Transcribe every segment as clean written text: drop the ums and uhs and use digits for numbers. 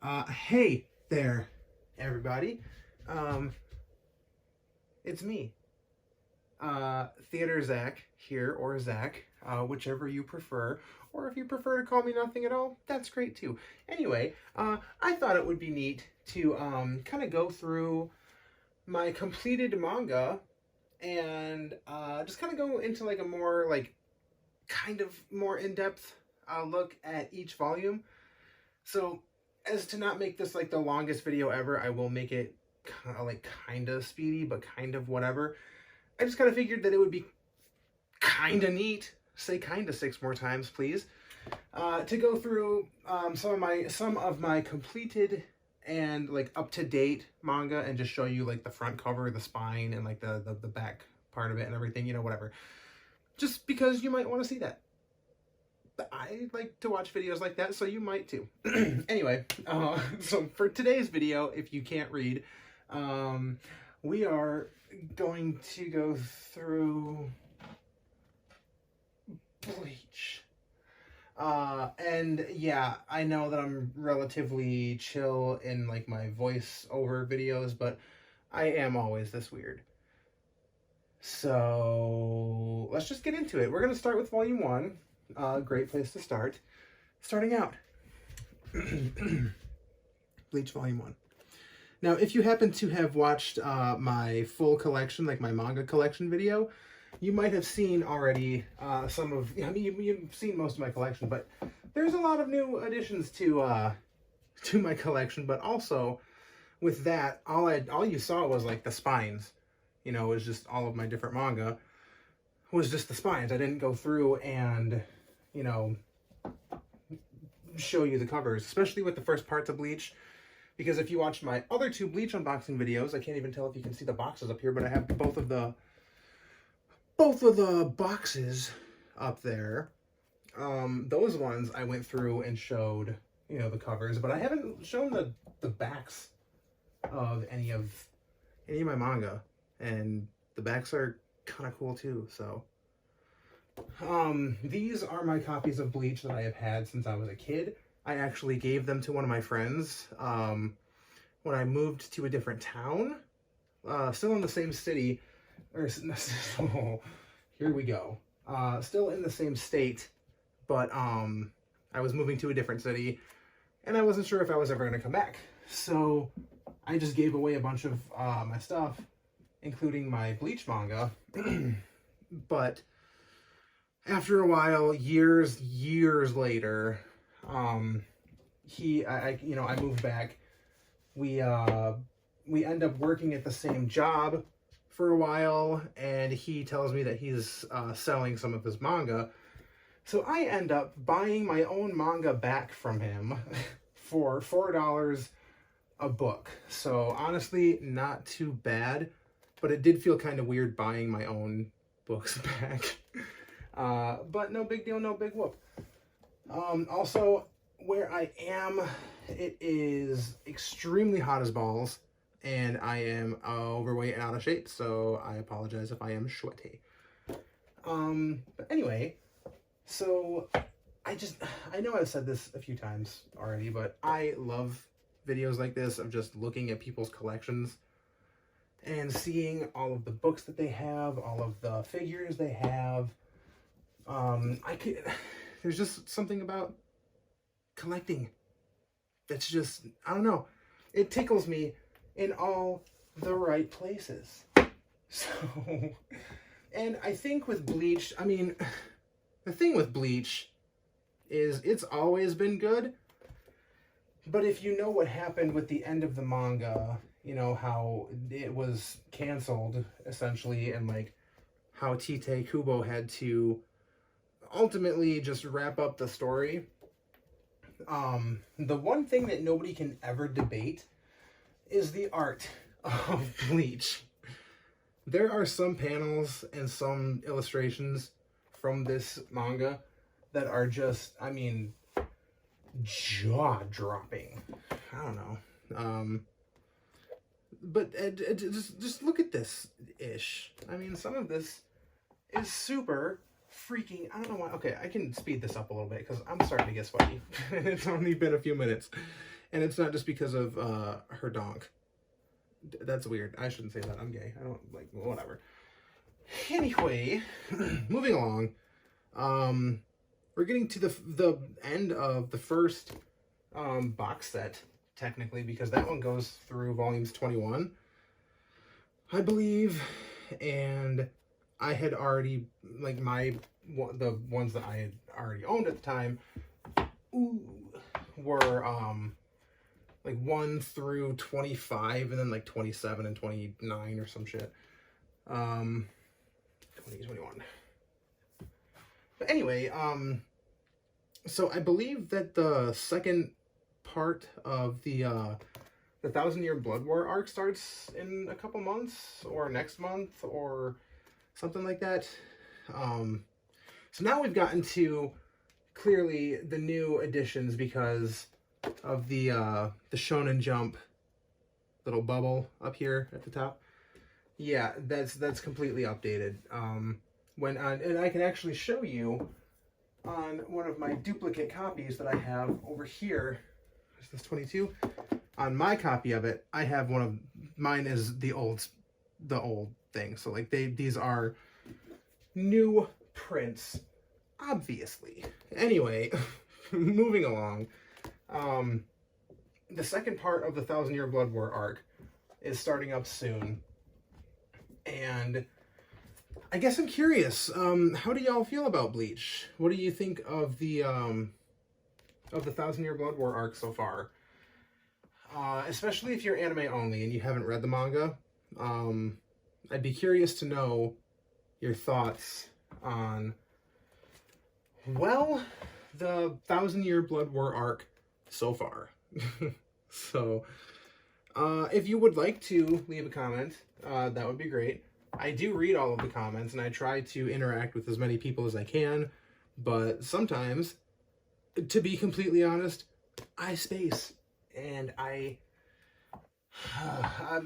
Hey there, everybody. Um, it's me, Theater Zach here, or Zach, whichever you prefer. Or if you prefer to call me nothing at all, that's great too. Anyway, I thought it would be neat to kind of go through my completed manga and just kind of go into like a more kind of more in-depth look at each volume. So, as to not make this like the longest video ever, I will make it kind of speedy, but kind of whatever. I just kind of figured that it would be kind of neat. Say kind of 6 more times, please. To go through some of my completed and like up to date manga and just show you like the front cover, the spine, and like the back part of it and everything. Whatever. Just because you might want to see that. I like to watch videos like that, so you might too. Anyway, so for today's video, if you can't read, we are going to go through Bleach. And yeah, I know that I'm relatively chill in like my voiceover videos, but I am always this weird. So let's just get into it. We're going to start with volume 1. Great place to start. Starting out. Bleach Volume 1. Now, if you happen to have watched my full collection, like my manga collection video, you might have seen already you've seen most of my collection, but there's a lot of new additions to my collection, but also with that, all you saw was like the spines. It was just all of my different manga was just the spines. I didn't go through and show you the covers, especially with the first parts of Bleach, because if you watched my other 2 Bleach unboxing videos, I can't even tell if you can see the boxes up here, but I have both of the boxes up there. Those ones I went through and showed, the covers, but I haven't shown the backs of any of my manga, and the backs are kind of cool too, so. These are my copies of Bleach that I have had since I was a kid. I actually gave them to one of my friends, when I moved to a different town, still in the same city, or, here we go, still in the same state, but, I was moving to a different city, and I wasn't sure if I was ever going to come back, so I just gave away a bunch of, my stuff, including my Bleach manga, but after a while, years later, I moved back. We end up working at the same job for a while, and he tells me that he's selling some of his manga. So I end up buying my own manga back from him for $4 a book. So honestly, not too bad, but it did feel kind of weird buying my own books back. But no big deal, no big whoop. Also, where I am, it is extremely hot as balls, and I am overweight and out of shape, so I apologize if I am sweaty. But anyway, so I know I've said this a few times already, but I love videos like this of just looking at people's collections and seeing all of the books that they have, all of the figures they have. There's just something about collecting that's just, I don't know, it tickles me in all the right places. So, and I think with Bleach, the thing with Bleach is it's always been good, but if you know what happened with the end of the manga, how it was canceled, essentially, and like how Tite Kubo had to ultimately just wrap up the story. The one thing that nobody can ever debate is the art of Bleach. There are some panels and some illustrations from this manga that are just, jaw-dropping. I don't know. But just look at this ish. Some of this is super freaking, I don't know why. Okay, I can speed this up a little bit because I'm starting to get sweaty. It's only been a few minutes. And it's not just because of her donk. That's weird. I shouldn't say that. I'm gay. I don't like, whatever. Anyway, moving along. We're getting to the end of the first box set, technically, because that one goes through volumes 21, I believe. And I had already, like, the ones that I had already owned at the time were like 1 through 25, and then like 27 and 29 or some shit. 20, 21. But anyway, so I believe that the second part of the 1,000-Year Blood War arc starts in a couple months, or next month, or something like that. So now we've gotten to clearly the new additions because of the Shonen Jump little bubble up here at the top. Yeah, that's completely updated. And I can actually show you on one of my duplicate copies that I have over here. Is this 22? On my copy of it, I have one of mine is the old thing. So like these are new prints, obviously. Anyway, moving along. The second part of the 1,000-Year Blood War arc is starting up soon. And I guess I'm curious, how do y'all feel about Bleach? What do you think of the 1,000-Year Blood War arc so far? Especially if you're anime only and you haven't read the manga. I'd be curious to know your thoughts on, well, the 1,000-Year Blood War arc so far. So, if you would like to leave a comment, that would be great. I do read all of the comments, and I try to interact with as many people as I can, but sometimes, to be completely honest, I space, and I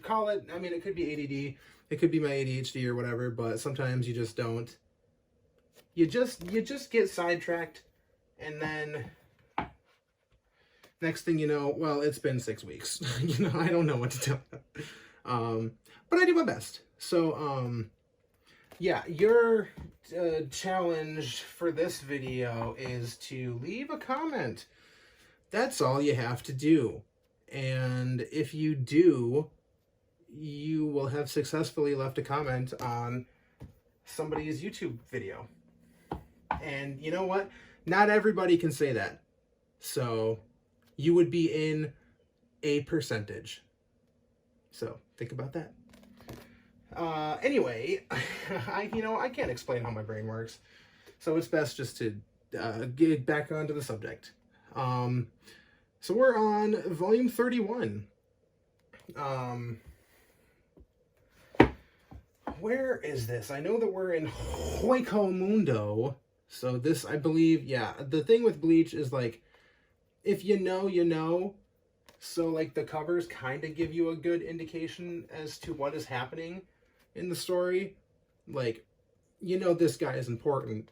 call it, I mean, it could be ADD, it could be my ADHD or whatever, but sometimes you just don't. You just get sidetracked, and then next thing you know, well, it's been 6 weeks. You know, I don't know what to tell you. But I do my best. So, yeah, your challenge for this video is to leave a comment. That's all you have to do. And if you do, you will have successfully left a comment on somebody's YouTube video. And you know what? Not everybody can say that. So you would be in a percentage. So think about that. Anyway, I can't explain how my brain works. So it's best just to get back onto the subject. So we're on volume 31. Where is this? I know that we're in Hueco Mundo. So this, I believe, yeah, the thing with Bleach is like, if you know, you know. So like the covers kind of give you a good indication as to what is happening in the story. Like, you know, this guy is important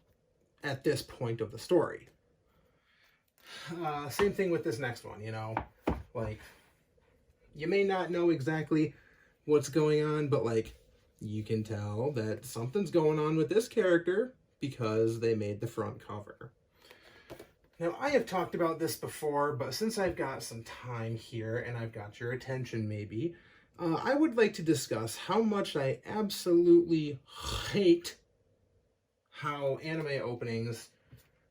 at this point of the story. Same thing with this next one, you know, like, you may not know exactly what's going on, but like, you can tell that something's going on with this character because they made the front cover. Now, I have talked about this before, but since I've got some time here and I've got your attention maybe, I would like to discuss how much I absolutely hate how anime openings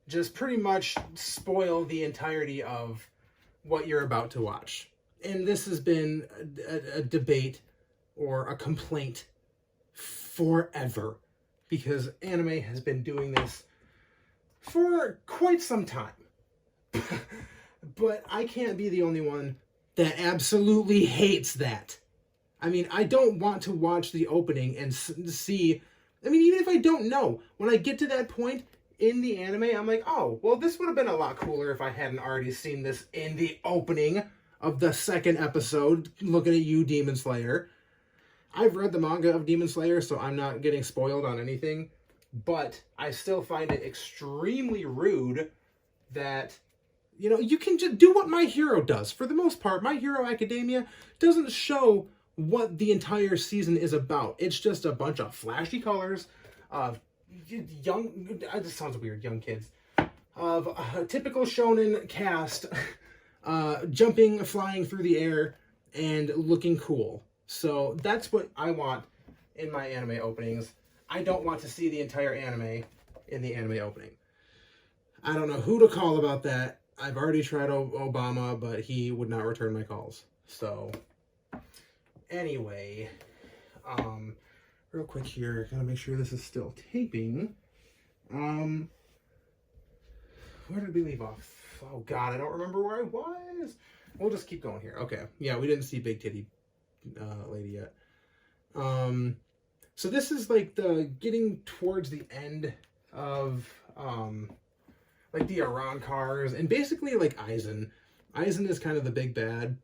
just pretty much spoil the entirety of what you're about to watch. And this has been a debate or a complaint forever, because anime has been doing this for quite some time. But I can't be the only one that absolutely hates that. I mean, I don't want to watch the opening and see, I mean, even if I don't know, when I get to that point in the anime, I'm like, oh, well, this would have been a lot cooler if I hadn't already seen this in the opening of the second episode. Looking at you, Demon Slayer. I've read the manga of Demon Slayer, so I'm not getting spoiled on anything, but I still find it extremely rude that You know, you can just do what My Hero does. For the most part, My Hero Academia doesn't show what the entire season is about. It's just a bunch of flashy colors of young, this sounds weird, young kids, of a typical shonen cast jumping, flying through the air, and looking cool. So that's what I want in my anime openings. I don't want to see the entire anime in the anime opening. I don't know who to call about that. I've already tried Obama, but he would not return my calls. So, anyway, real quick here, gotta make sure this is still taping. Where did we leave off? Oh God, I don't remember where I was. We'll just keep going here. Okay, yeah, we didn't see Big Titty Lady yet. So this is like the getting towards the end of like the Iran cars, and basically like Aizen. Aizen is kind of the big bad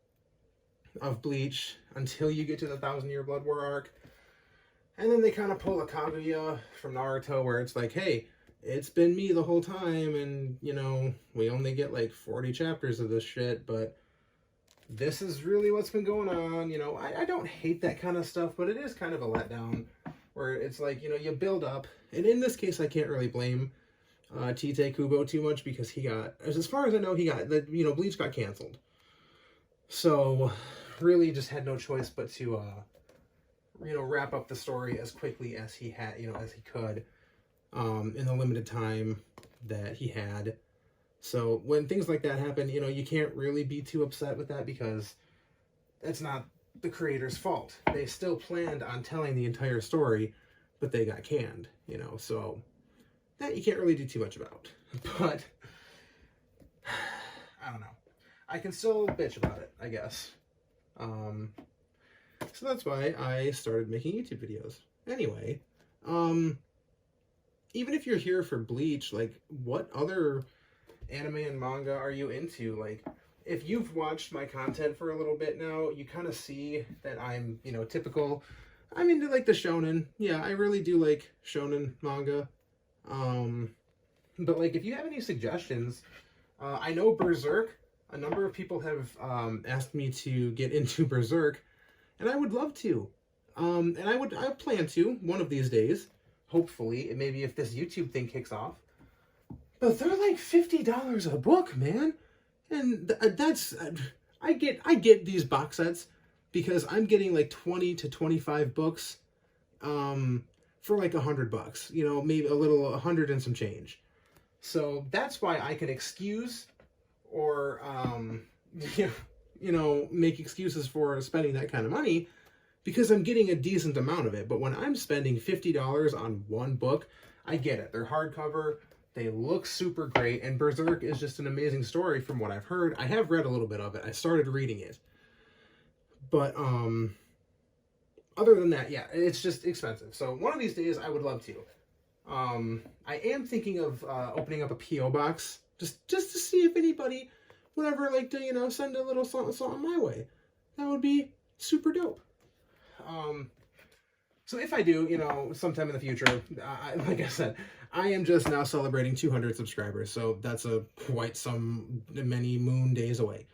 of Bleach until you get to the 1,000-Year Blood War arc. And then they kind of pull a Kaguya from Naruto where it's like, hey, it's been me the whole time, and, you know, we only get like 40 chapters of this shit, but this is really what's been going on. You know, I don't hate that kind of stuff, but it is kind of a letdown where it's like, you know, you build up. And in this case, I can't really blame Tite Kubo too much because he got, as far as I know, he got, you know, Bleach got canceled. So, really just had no choice but to, you know, wrap up the story as quickly as he had, you know, as he could, in the limited time that he had. So, when things like that happen, you know, you can't really be too upset with that because that's not the creator's fault. They still planned on telling the entire story, but they got canned, you know, so that you can't really do too much about. But I don't know. I can still bitch about it, I guess. So that's why I started making YouTube videos. Anyway, even if you're here for Bleach, like, what other anime and manga are you into? Like, if you've watched my content for a little bit now, you kind of see that I'm, you know, typical. I'm into, like, the shonen. Yeah, I really do like shonen manga. But, like, if you have any suggestions, I know Berserk, a number of people have asked me to get into Berserk, and I would love to. And I plan to one of these days, hopefully, maybe if this YouTube thing kicks off. But they're like $50 a book, man. And that's, I get these box sets because I'm getting like 20 to 25 books, for like $100, you know, maybe a little, 100 and some change. So that's why I can excuse or, you know, make excuses for spending that kind of money because I'm getting a decent amount of it. But when I'm spending $50 on one book, I get it. They're hardcover. They look super great. And Berserk is just an amazing story from what I've heard. I have read a little bit of it. I started reading it. But, other than that, yeah, it's just expensive. So one of these days, I would love to. I am thinking of opening up a P.O. box just to see if anybody would ever like to, you know, send a little something my way. That would be super dope. So if I do, you know, sometime in the future, like I said, I am just now celebrating 200 subscribers. So that's quite some many moon days away.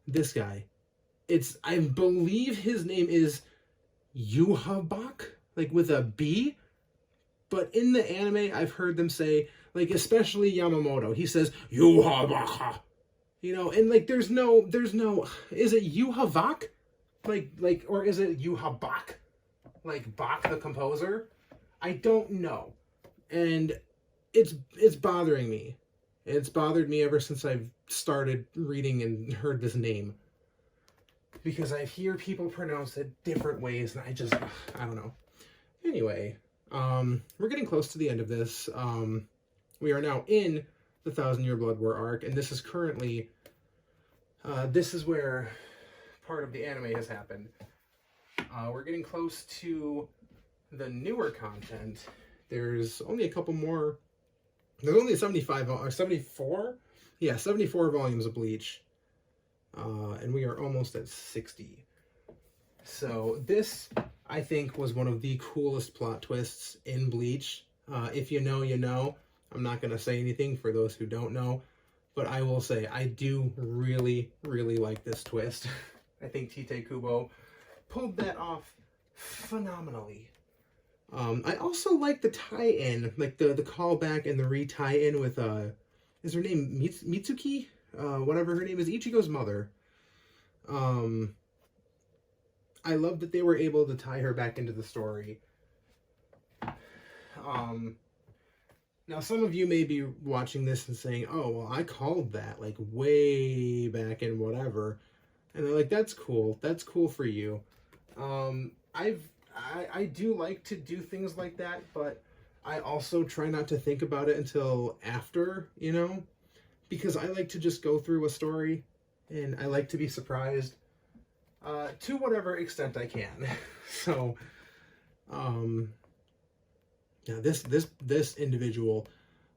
This guy. I believe his name is Yuhabak, like with a B. But in the anime, I've heard them say, like, especially Yamamoto, he says, Yuhabaka. You know, and like, there's no, is it Yuhavak? Like, or is it Yuhabak? Like, Bach the composer? I don't know. And it's bothering me. It's bothered me ever since I've started reading and heard this name. Because I hear people pronounce it different ways, and I don't know. Anyway, we're getting close to the end of this. We are now in the 1,000-Year Blood War arc, and this is currently, this is where part of the anime has happened. We're getting close to the newer content. There's only a couple more. There's only 75 or 74? Yeah, 74 volumes of Bleach. And we are almost at 60. So this, I think, was one of the coolest plot twists in Bleach. If you know, you know. I'm not going to say anything for those who don't know. But I will say, I do really, really like this twist. I think Tite Kubo pulled that off phenomenally. I also like the tie-in, like the callback and the re-tie-in with, is her name Mitsuki? Whatever her name is, Ichigo's mother. I love that they were able to tie her back into the story. Now, some of you may be watching this and saying, oh, well, I called that, like, way back in whatever. And they're like, that's cool. That's cool for you. I do like to do things like that, but I also try not to think about it until after, you know? Because I like to just go through a story, and I like to be surprised to whatever extent I can. So, now this individual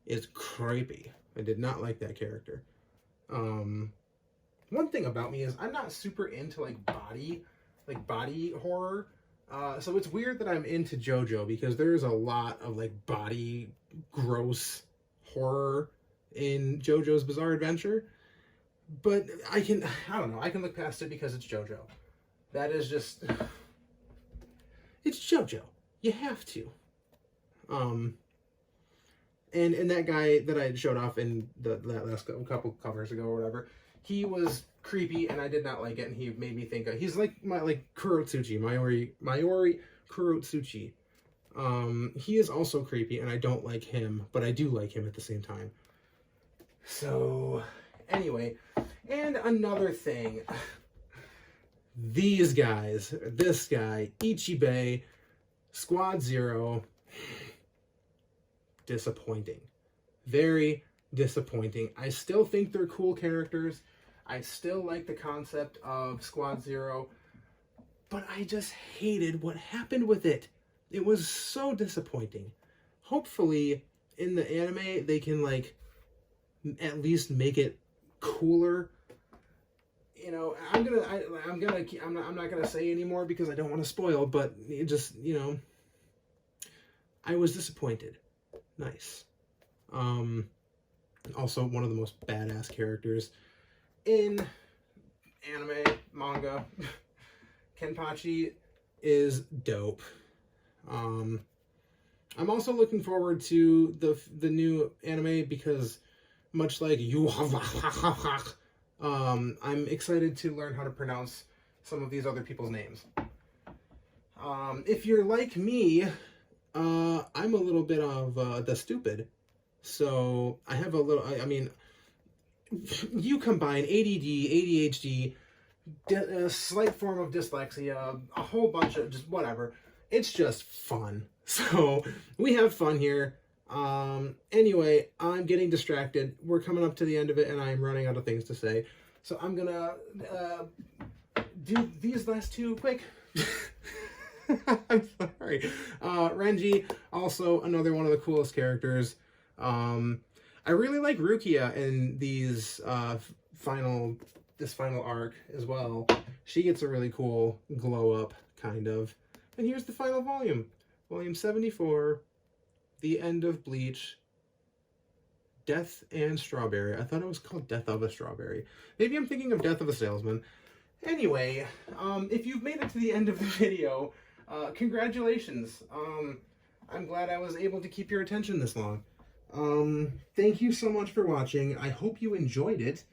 is creepy. I did not like that character. One thing about me is I'm not super into like body horror. So it's weird that I'm into JoJo because there's a lot of like body gross horror in JoJo's Bizarre Adventure. But I don't know, I can look past it because it's JoJo. That is just, it's JoJo. You have to. And that guy that I showed off in that last couple covers ago or whatever, he was creepy and I did not like it, and he made me think he's like my Kurotsuchi, Mayori Kurotsuchi. He is also creepy and I don't like him, but I do like him at the same time. So anyway, and another thing, these guys, this guy, Ichibei, Squad Zero, disappointing. Very disappointing. I still think they're cool characters. I still like the concept of Squad Zero, but I just hated what happened with it. It was so disappointing. Hopefully, in the anime, they can, like, at least make it cooler. You know, I'm not gonna say anymore because I don't want to spoil, but it just, you know, I was disappointed. Nice. Also, one of the most badass characters in anime, manga. Kenpachi is dope. I'm also looking forward to the new anime because, much like you, I'm excited to learn how to pronounce some of these other people's names. If you're like me, I'm a little bit of the stupid, so I have a little. I mean, you combine ADD, ADHD, a slight form of dyslexia, a whole bunch of just whatever. It's just fun. So we have fun here. Anyway, I'm getting distracted. We're coming up to the end of it, and I'm running out of things to say. So I'm gonna do these last two quick. I'm sorry. Renji, also another one of the coolest characters. I really like Rukia in these this final arc as well. She gets a really cool glow up, kind of. And here's the final volume. Volume 74, The End of Bleach, Death and Strawberry. I thought it was called Death of a Strawberry. Maybe I'm thinking of Death of a Salesman. Anyway, if you've made it to the end of the video, congratulations. I'm glad I was able to keep your attention this long. Thank you so much for watching. I hope you enjoyed it,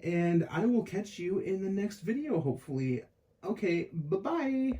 and I will catch you in the next video, hopefully. Okay, bye-bye.